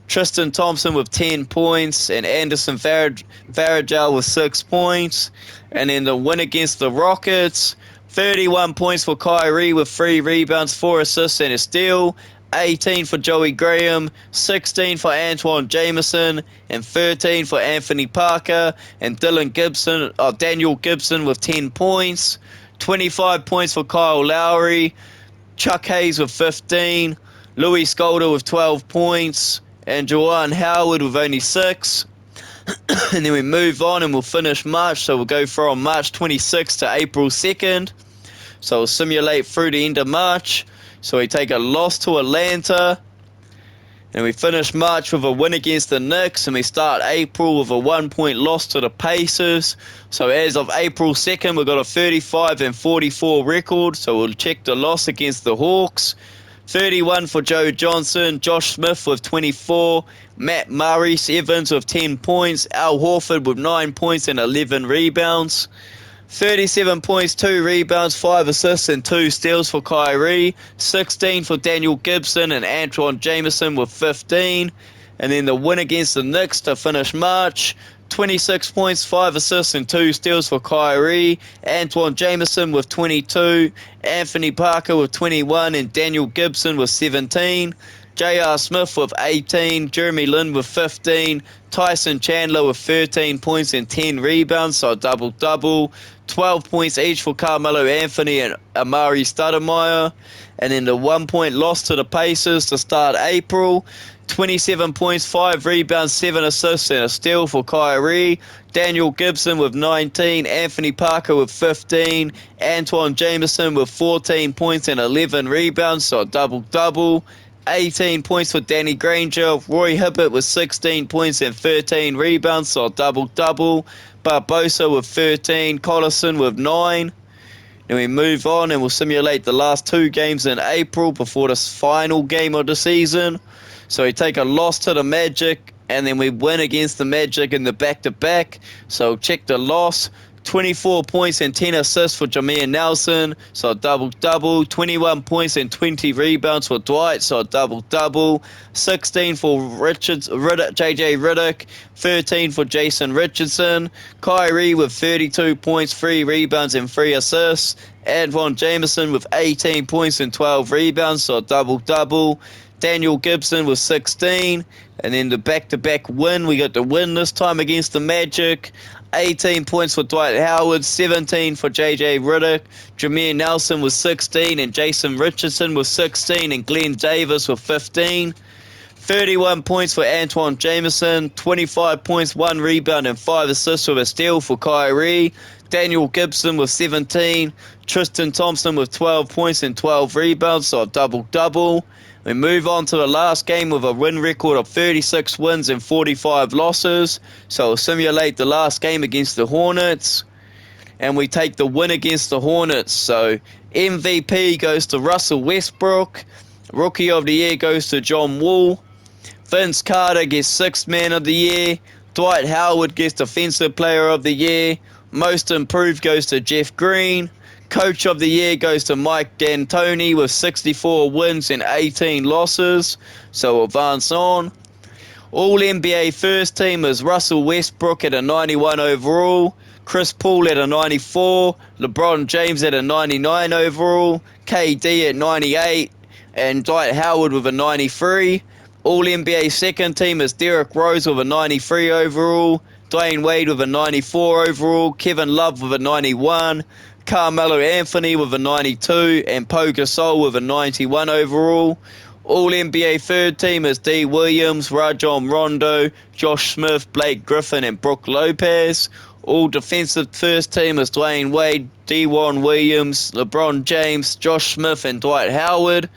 Tristan Thompson with 10 points and Anderson Varejao with 6 points. And then the win against the Rockets, 31 points for Kyrie with 3 rebounds, 4 assists and a steal. 18 for Joey Graham, 16 for Antoine Jameson, and 13 for Anthony Parker. And Daniel Gibson with 10 points. 25 points for Kyle Lowry. Chuck Hayes with 15. Louis Scalder with 12 points. And Juwan Howard with only 6. And then we move on and we'll finish March. So we'll go from March 26th to April 2nd. So we'll simulate through the end of March. So we take a loss to Atlanta. And we finish March with a win against the Knicks. And we start April with a 1-point loss to the Pacers. So as of April 2nd, we've got a 35-44 record. So we'll check the loss against the Hawks. 31 for Joe Johnson, Josh Smith with 24, Matt Maurice Evans with 10 points, Al Horford with 9 points and 11 rebounds. 37 points, 2 rebounds, 5 assists and 2 steals for Kyrie. 16 for Daniel Gibson and Antoine Jameson with 15. And then the win against the Knicks to finish March. 26 points, 5 assists and 2 steals for Kyrie. Antoine Jameson with 22. Anthony Parker with 21 and Daniel Gibson with 17. J.R. Smith with 18, Jeremy Lin with 15, Tyson Chandler with 13 points and 10 rebounds, so a double-double. 12 points each for Carmelo Anthony and Amari Stoudemire. And then the 1 point loss to the Pacers to start April. 27 points, 5 rebounds, 7 assists and a steal for Kyrie. Daniel Gibson with 19, Anthony Parker with 15, Antoine Jameson with 14 points and 11 rebounds, so a double-double. 18 points for Danny Granger. Roy Hibbert with 16 points and 13 rebounds, so a double-double. Barbosa with 13, Collison with 9. Then we move on and we'll simulate the last 2 games in April before this final game of the season. So we take a loss to the Magic and then we win against the Magic in the back-to-back. So check the loss. 24 points and 10 assists for Jameer Nelson, so a double-double. 21 points and 20 rebounds for Dwight, so a double-double. 16 for JJ Redick, 13 for Jason Richardson. Kyrie with 32 points, 3 rebounds and 3 assists. Antoine Jameson with 18 points and 12 rebounds, so a double-double. Daniel Gibson with 16. And then the back-to-back win, we got the win this time against the Magic. 18 points for Dwight Howard, 17 for J.J. Redick. Jameer Nelson with 16 and Jason Richardson with 16 and Glenn Davis with 15. 31 points for Antoine Jameson, 25 points, 1 rebound and 5 assists with a steal for Kyrie. Daniel Gibson with 17. Tristan Thompson with 12 points and 12 rebounds, so a double-double. We move on to the last game with a win record of 36 wins and 45 losses. So we'll simulate the last game against the Hornets. And we take the win against the Hornets. So MVP goes to Russell Westbrook. Rookie of the Year goes to John Wall. Vince Carter gets 6th Man of the Year. Dwight Howard gets Defensive Player of the Year. Most Improved goes to Jeff Green. Coach of the Year goes to Mike D'Antoni with 64 wins and 18 losses. So we'll advance on. All-NBA First Team is Russell Westbrook at a 91 overall. Chris Paul at a 94. LeBron James at a 99 overall. KD at 98. And Dwight Howard with a 93. All-NBA Second Team is Derrick Rose with a 93 overall. Dwayne Wade with a 94 overall. Kevin Love with a 91. Carmelo Anthony with a 92 and Pau Gasol with a 91 overall. All-NBA Third Team is D. Williams, Rajon Rondo, Josh Smith, Blake Griffin and Brook Lopez. All Defensive First Team is Dwayne Wade, Dewan Williams, LeBron James, Josh Smith and Dwight Howard.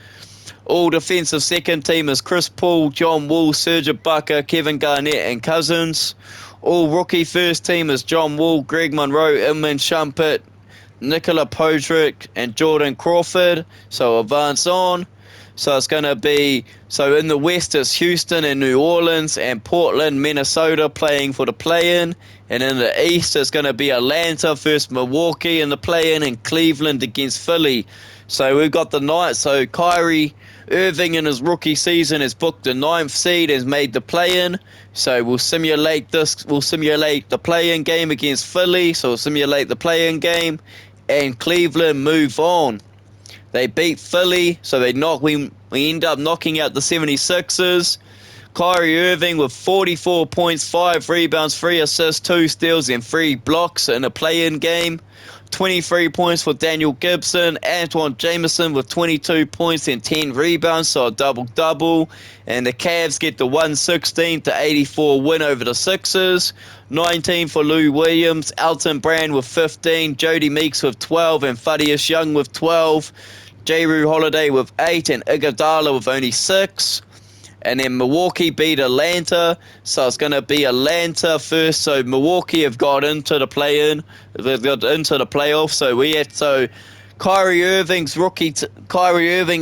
All Defensive Second Team is Chris Paul, John Wall, Serge Ibaka, Kevin Garnett and Cousins. All Rookie First Team is John Wall, Greg Monroe, Iman Shumpert, Nikola Podrick and Jordan Crawford. So advance on. So it's going to be, so in the West it's Houston and New Orleans and Portland, Minnesota playing for the play-in. And in the East it's going to be Atlanta versus Milwaukee in the play-in and Cleveland against Philly. So we've got the night. So Kyrie Irving in his rookie season has booked the 9th seed and has made the play-in. So we'll simulate this. We'll simulate the play-in game against Philly. So we'll simulate the play-in game. And Cleveland move on. They beat Philly, so we end up knocking out the 76ers. Kyrie Irving with 44 points, 5 rebounds, 3 assists, 2 steals, and 3 blocks in a play-in game. 23 points for Daniel Gibson. Antoine Jameson with 22 points and 10 rebounds, so a double-double. And the Cavs get the 116-84 win over the Sixers. 19 for Lou Williams. Elton Brand with 15. Jody Meeks with 12. And Thaddeus Young with 12. Jrue Holiday with 8. And Iguodala with only 6. And then Milwaukee beat Atlanta, so it's going to be Atlanta first. So Milwaukee have got into the play-in, they've got into the playoffs. So Kyrie Irving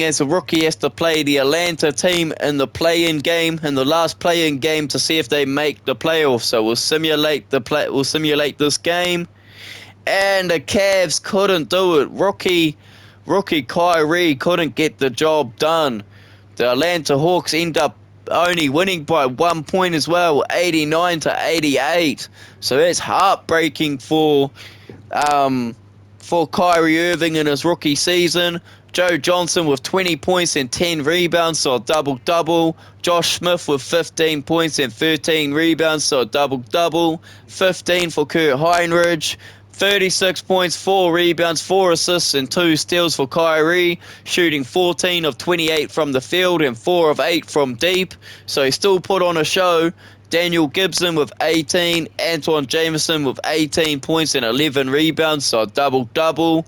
as a rookie has to play the Atlanta team in the play-in game, in the last play-in game, to see if they make the playoffs. So we'll simulate this game, and the Cavs couldn't do it. Rookie Kyrie couldn't get the job done. The Atlanta Hawks end up only winning by 1 point as well, 89-88. So that's heartbreaking for Kyrie Irving in his rookie season. Joe Johnson with 20 points and 10 rebounds, so a double-double. Josh Smith with 15 points and 13 rebounds, so a double-double. 15 for Kurt Heinrich. 36 points, 4 rebounds, 4 assists, and 2 steals for Kyrie, shooting 14 of 28 from the field and 4 of 8 from deep. So he still put on a show. Daniel Gibson with 18, Antoine Jameson with 18 points and 11 rebounds, so a double-double.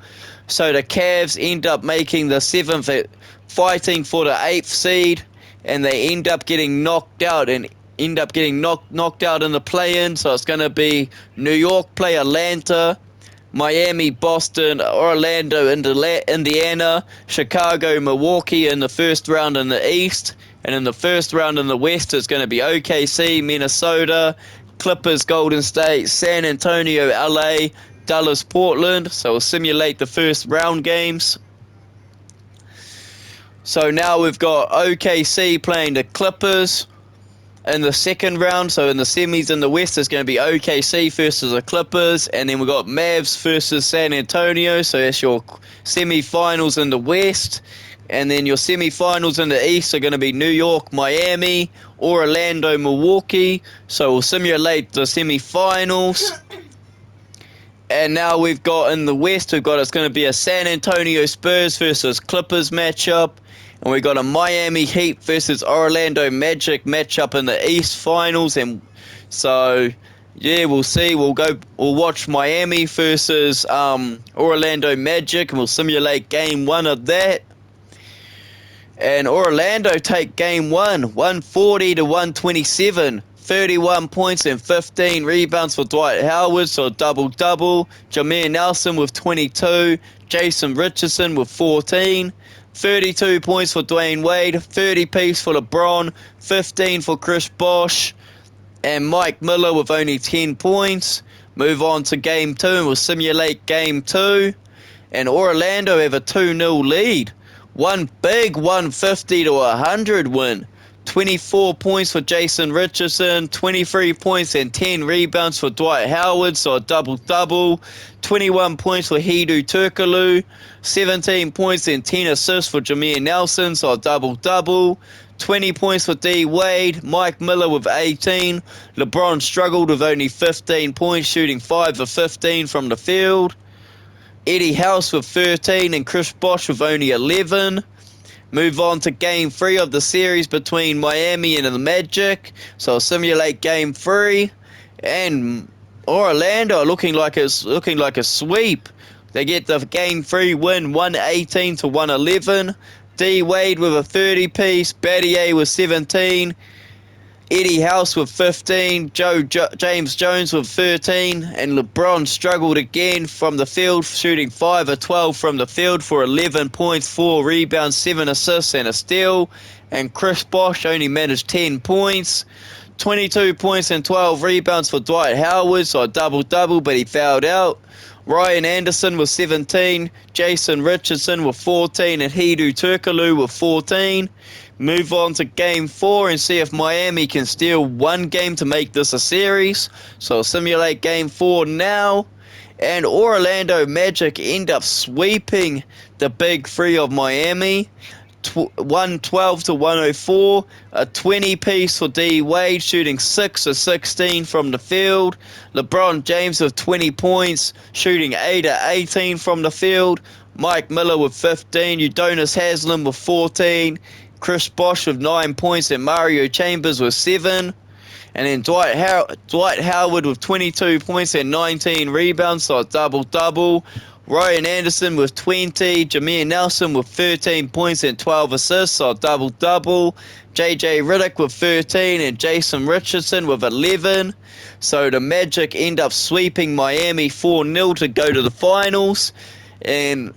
So the Cavs end up making the 7th, fighting for the 8th seed, and they end up getting knocked out in the play-in. So it's going to be New York play Atlanta, Miami, Boston, Orlando, Indiana, Chicago, Milwaukee in the first round in the East. And in the first round in the West, it's going to be OKC, Minnesota, Clippers, Golden State, San Antonio, LA, Dallas, Portland. So we'll simulate the first round games. So now we've got OKC playing the Clippers in the second round. So in the semis in the West, it's going to be OKC versus the Clippers. And then we've got Mavs versus San Antonio. So that's your semi-finals in the West. And then your semi-finals in the East are going to be New York, Miami, Orlando, Milwaukee. So we'll simulate the semi-finals. And now we've got in the West, it's going to be a San Antonio Spurs versus Clippers matchup. And we've got a Miami Heat versus Orlando Magic matchup in the East Finals. And so, yeah, we'll see. We'll watch Miami versus Orlando Magic, and we'll simulate Game 1 of that. And Orlando take Game 1, 140-127. 31 points and 15 rebounds for Dwight Howard, so a double-double. Jameer Nelson with 22. Jason Richardson with 14. 32 points for Dwayne Wade. 30 piece for LeBron. 15 for Chris Bosh. And Mike Miller with only 10 points. Move on to Game 2, and we'll simulate Game 2. And Orlando have a 2-0 lead. One big 150-100 win. 24 points for Jason Richardson, 23 points and 10 rebounds for Dwight Howard, so a double-double. 21 points for Hedo Turkoglu, 17 points and 10 assists for Jameer Nelson, so a double-double. 20 points for D. Wade, Mike Miller with 18. LeBron struggled with only 15 points, shooting 5 of 15 from the field. Eddie House with 13 and Chris Bosh with only 11. Move on to Game 3 of the series between Miami and the Magic. So I'll simulate Game 3. And Orlando are looking like a sweep. They get the Game 3 win, 118-111. D. Wade with a 30-piece. Battier with 17. Eddie House with 15, James Jones with 13, and LeBron struggled again from the field, shooting 5 of 12 from the field for 11 points, 4 rebounds, 7 assists, and a steal. And Chris Bosh only managed 10 points, 22 points and 12 rebounds for Dwight Howard, so a double-double, but he fouled out. Ryan Anderson with 17, Jason Richardson with 14, and Hedo Turkoglu with 14. Move on to Game 4 and see if Miami can steal one game to make this a series. So I'll simulate Game 4 now. And Orlando Magic end up sweeping the Big Three of Miami. 112-104. A 20-piece for D. Wade, shooting 6 of 16 from the field. LeBron James with 20 points, shooting 8 of 18 from the field. Mike Miller with 15. Udonis Haslem with 14. Chris Bosh with 9 points, and Mario Chambers with 7. And then Dwight Howard with 22 points and 19 rebounds, so a double-double. Ryan Anderson with 20. Jameer Nelson with 13 points and 12 assists, so a double-double. JJ Redick with 13 and Jason Richardson with 11. So the Magic end up sweeping Miami 4-0 to go to the finals. And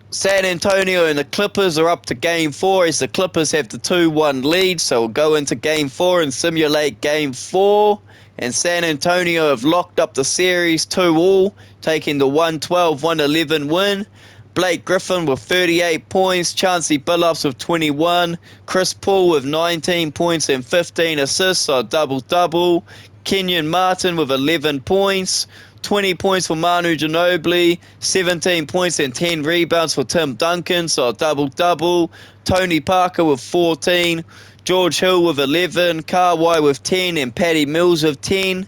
San Antonio and the Clippers are up to Game 4 as the Clippers have the 2-1 lead. So we'll go into Game 4 and simulate Game 4. And San Antonio have locked up the series 2-2, taking the 112-111 win. Blake Griffin with 38 points, Chauncey Billups with 21, Chris Paul with 19 points and 15 assists, so a double-double. Kenyon Martin with 11 points, 20 points for Manu Ginobili, 17 points and 10 rebounds for Tim Duncan, so a double-double. Tony Parker with 14, George Hill with 11, Kawhi with 10 and Patty Mills with 10.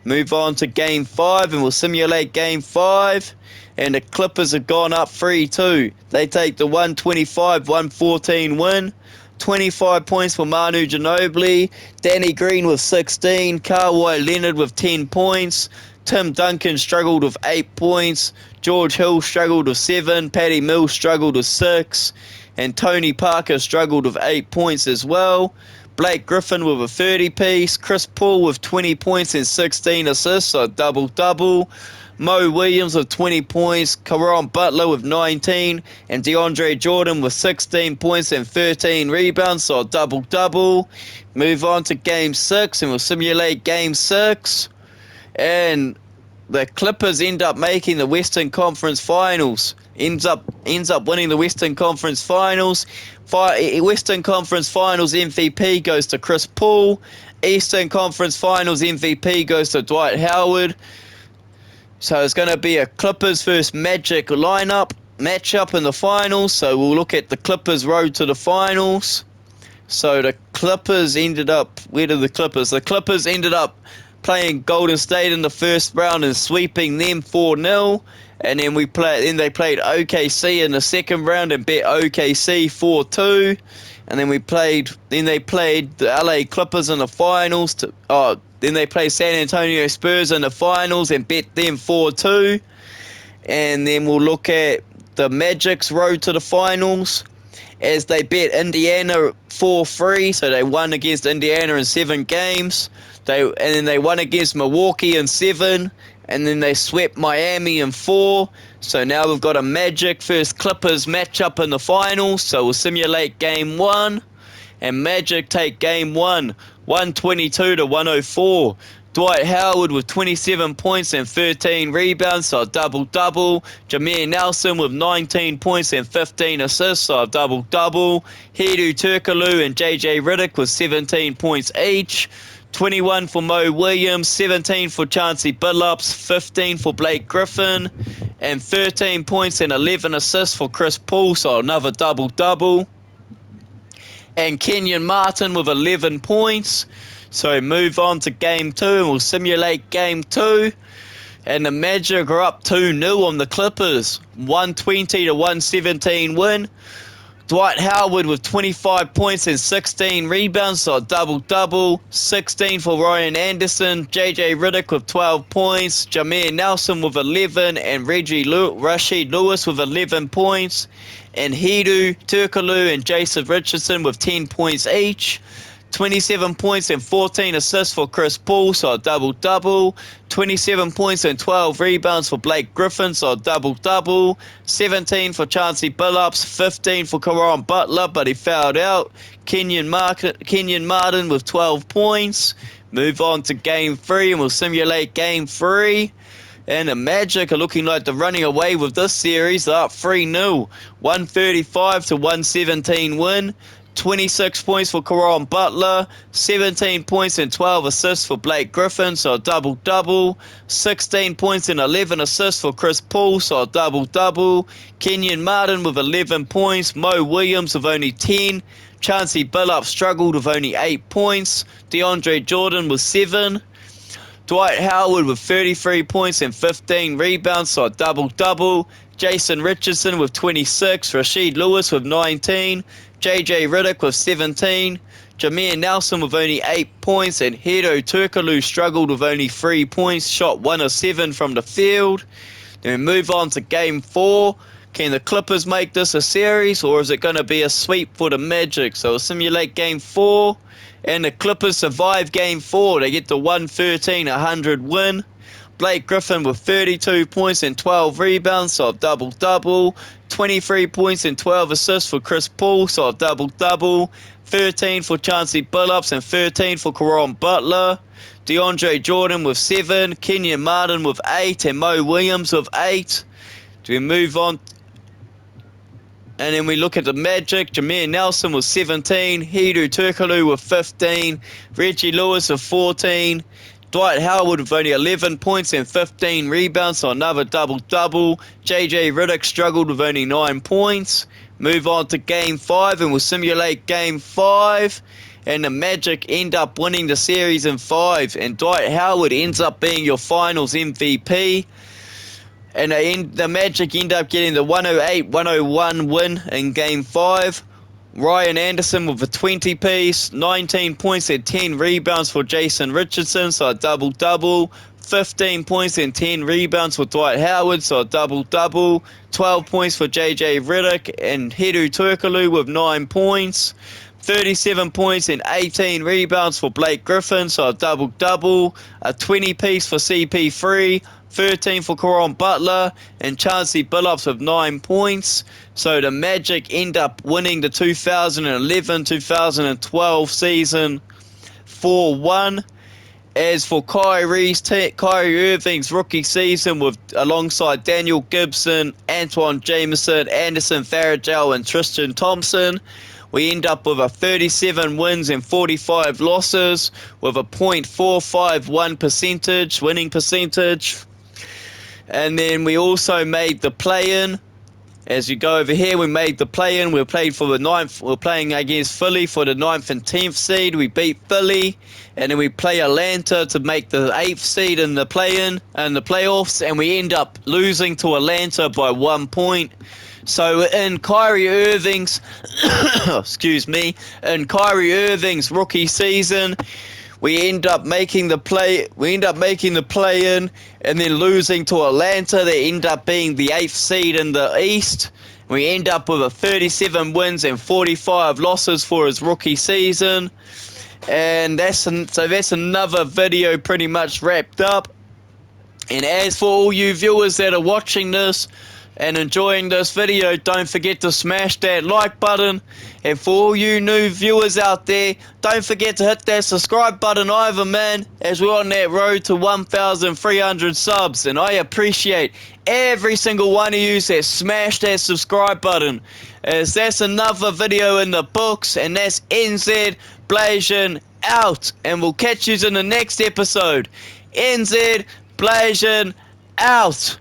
Move on to Game 5 and we'll simulate Game 5. And the Clippers have gone up 3-2. They take the 125-114 win. 25 points for Manu Ginobili. Danny Green with 16. Kawhi Leonard with 10 points. Tim Duncan struggled with 8 points. George Hill struggled with 7. Patty Mills struggled with 6. And Tony Parker struggled with 8 points as well. Blake Griffin with a 30-piece. Chris Paul with 20 points and 16 assists, so a double-double. Mo Williams with 20 points, Caron Butler with 19, and DeAndre Jordan with 16 points and 13 rebounds, so a double-double. Move on to Game 6, and we'll simulate Game 6. And the Clippers end up making the Western Conference Finals. Ends up winning the Western Conference Finals. Western Conference Finals MVP goes to Chris Paul. Eastern Conference Finals MVP goes to Dwight Howard. So it's going to be a Clippers versus Magic matchup in the finals. So we'll look at the Clippers' road to the finals. So the Clippers ended up, where did the Clippers? The Clippers ended up playing Golden State in the first round and sweeping them 4-0. And then they played OKC in the second round and beat OKC 4-2. And then they played the LA Clippers in the finals. Then they played San Antonio Spurs in the finals and beat them 4-2. And then we'll look at the Magic's road to the finals as they beat Indiana 4-3. So they won against Indiana in 7 games. And then they won against Milwaukee in 7. And then they swept Miami in 4. So now we've got a Magic versus Clippers matchup in the finals. So we'll simulate Game 1. And Magic take Game 1, 122-104. Dwight Howard with 27 points and 13 rebounds, so a double-double. Jameer Nelson with 19 points and 15 assists, so a double-double. Hedo Turkoglu and JJ Redick with 17 points each. 21 for Mo Williams, 17 for Chauncey Billups, 15 for Blake Griffin, and 13 points and 11 assists for Chris Paul, so another double-double. And Kenyon Martin with 11 points. So move on to Game 2 and we'll simulate Game 2. And the Magic are up 2-0 on the Clippers. 120-117 win. Dwight Howard with 25 points and 16 rebounds, so a double-double. 16 for Ryan Anderson. JJ Redick with 12 points. Jameer Nelson with 11. And Rashid Lewis with 11 points. And Hedo Turkoglu and Jason Richardson with 10 points each. 27 points and 14 assists for Chris Paul, so a double-double. 27 points and 12 rebounds for Blake Griffin, so a double-double. 17 for Chauncey Billups, 15 for Caron Butler, but he fouled out. Kenyon Martin with 12 points. Move on to Game 3, and we'll simulate Game 3. And the Magic are looking like they're running away with this series. They're up 3-0. 135-117 win. 26 points for Caron Butler, 17 points and 12 assists for Blake Griffin, so a double-double. 16 points and 11 assists for Chris Paul, so a double-double. Kenyon Martin with 11 points, Mo Williams with only 10. Chauncey Billups struggled with only 8 points. DeAndre Jordan with 7. Dwight Howard with 33 points and 15 rebounds, so a double-double. Jason Richardson with 26. Rashid Lewis with 19. JJ Redick with 17. Jameer Nelson with only 8 points. And Hedo Turkoglu struggled with only 3 points. Shot 1 of 7 from the field. Then we move on to Game 4. Can the Clippers make this a series, or is it going to be a sweep for the Magic? So we'll simulate Game 4. And the Clippers survive Game 4. They get the 113-100 win. Blake Griffin with 32 points and 12 rebounds, so a double-double. 23 points and 12 assists for Chris Paul, so a double-double. 13 for Chauncey Billups and 13 for Caron Butler. DeAndre Jordan with 7. Kenyon Martin with 8 and Mo Williams with 8. Do we move on? And then we look at the Magic. Jameer Nelson with 17. Hedo Turkoglu with 15. Reggie Lewis with 14. Dwight Howard with only 11 points and 15 rebounds, so another double-double. JJ Redick struggled with only 9 points. Move on to Game 5, and we'll simulate Game 5. And the Magic end up winning the series in 5. And Dwight Howard ends up being your finals MVP. And the Magic end up getting the 108-101 win in Game 5. Ryan Anderson with a 20-piece, 19 points and 10 rebounds for Jason Richardson, so a double-double. 15 points and 10 rebounds for Dwight Howard, so a double-double. 12 points for JJ Redick and Hedo Turkoglu with 9 points. 37 points and 18 rebounds for Blake Griffin, so a double-double. A 20-piece for CP3. 13 for Caron Butler, and Chauncey Billups with 9 points. So the Magic end up winning the 2011-2012 season 4-1. As for Kyrie Irving's rookie season alongside Daniel Gibson, Antoine Jameson, Anderson Varejao, and Tristan Thompson, we end up with a 37 wins and 45 losses with a .451 winning percentage. And then we also made the play-in. As you go over here, we made the play-in. We're playing against Philly for the 9th and 10th seed. We beat Philly, and then we play Atlanta to make the 8th seed in the play-in and the playoffs, and we end up losing to Atlanta by 1 point. So in Kyrie Irving's in Kyrie Irving's rookie season, we end up making the play-in and then losing to Atlanta. They end up being the 8th seed in the East. We end up with a 37 wins and 45 losses for his rookie season. And that's another video pretty much wrapped up. And as for all you viewers that are watching this and enjoying this video, don't forget to smash that like button. And for all you new viewers out there, don't forget to hit that subscribe button either, man, as we're on that road to 1,300 subs. And I appreciate every single one of you that smashed that subscribe button, as that's another video in the books. And that's NZ Blasian out, and we'll catch you in the next episode. NZ Blasian out.